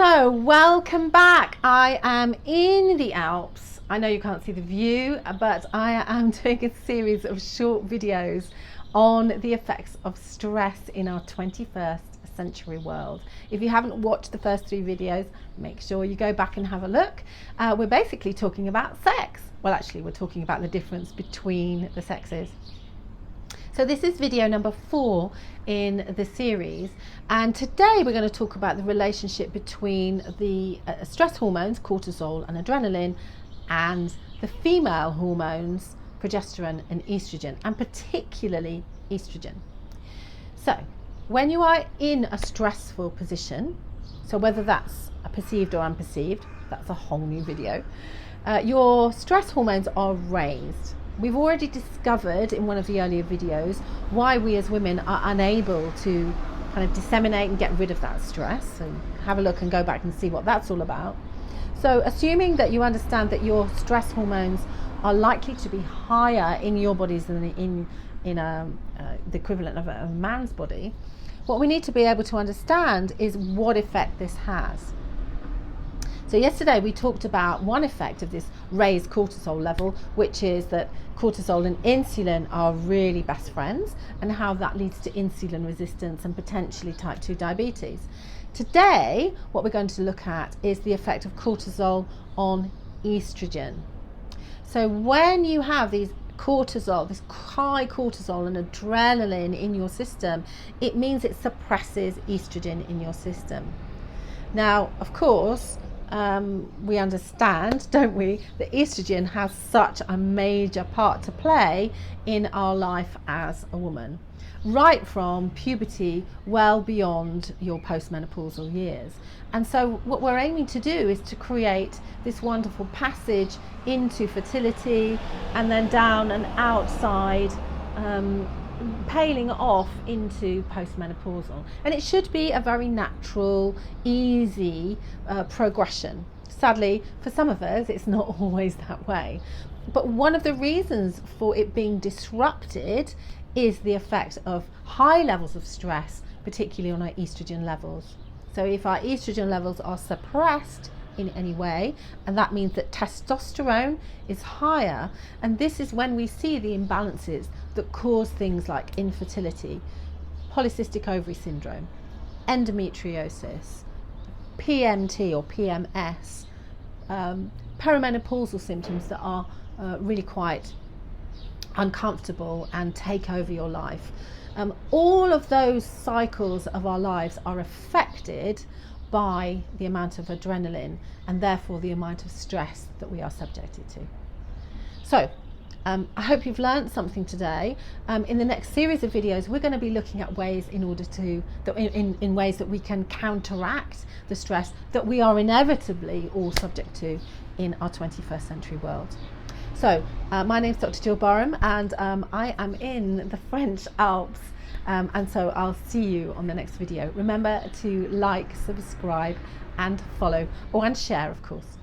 So welcome back. I am in the Alps. I know you can't see the view, but I am doing a series of short videos on the effects of stress in our 21st century world. If you haven't watched the first 3 videos, make sure you go back and have a look. We're basically talking about sex. Well, actually, we're talking about the difference between the sexes. So this is video number 4 in the series, and today we're going to talk about the relationship between the stress hormones, cortisol and adrenaline, and the female hormones, progesterone and estrogen, and particularly estrogen. So when you are in a stressful position, so whether that's perceived or unperceived, that's a whole new video, your stress hormones are raised. We've already discovered in one of the earlier videos why we as women are unable to kind of disseminate and get rid of that stress, and have a look and go back and see what that's all about. So assuming that you understand that your stress hormones are likely to be higher in your bodies than in the equivalent of a man's body, what we need to be able to understand is what effect this has. So yesterday we talked about one effect of this raised cortisol level, which is that cortisol and insulin are really best friends, and how that leads to insulin resistance and potentially type 2 diabetes. Today, what we're going to look at is the effect of cortisol on estrogen. So when you have these cortisol, this high cortisol and adrenaline in your system, it means it suppresses estrogen in your system. Now, of course, we understand, don't we, that estrogen has such a major part to play in our life as a woman, right from puberty well beyond your postmenopausal years. And so what we're aiming to do is to create this wonderful passage into fertility and then down and outside, paling off into postmenopausal, and it should be a very natural, easy progression. Sadly, for some of us, it's not always that way. But one of the reasons for it being disrupted is the effect of high levels of stress, particularly on our estrogen levels. So if our estrogen levels are suppressed in any way, and that means that testosterone is higher, and this is when we see the imbalances that cause things like infertility, polycystic ovary syndrome, endometriosis, PMT or PMS, perimenopausal symptoms that are really quite uncomfortable and take over your life. All of those cycles of our lives are affected by the amount of adrenaline, and therefore the amount of stress that we are subjected to. So I hope you've learned something today. In the next series of videos, we're going to be looking at ways in ways that we can counteract the stress that we are inevitably all subject to in our 21st century world. So my name's Dr. Jill Barham, and I am in the French Alps. And so I'll see you on the next video. Remember to like, subscribe and follow, and share, of course.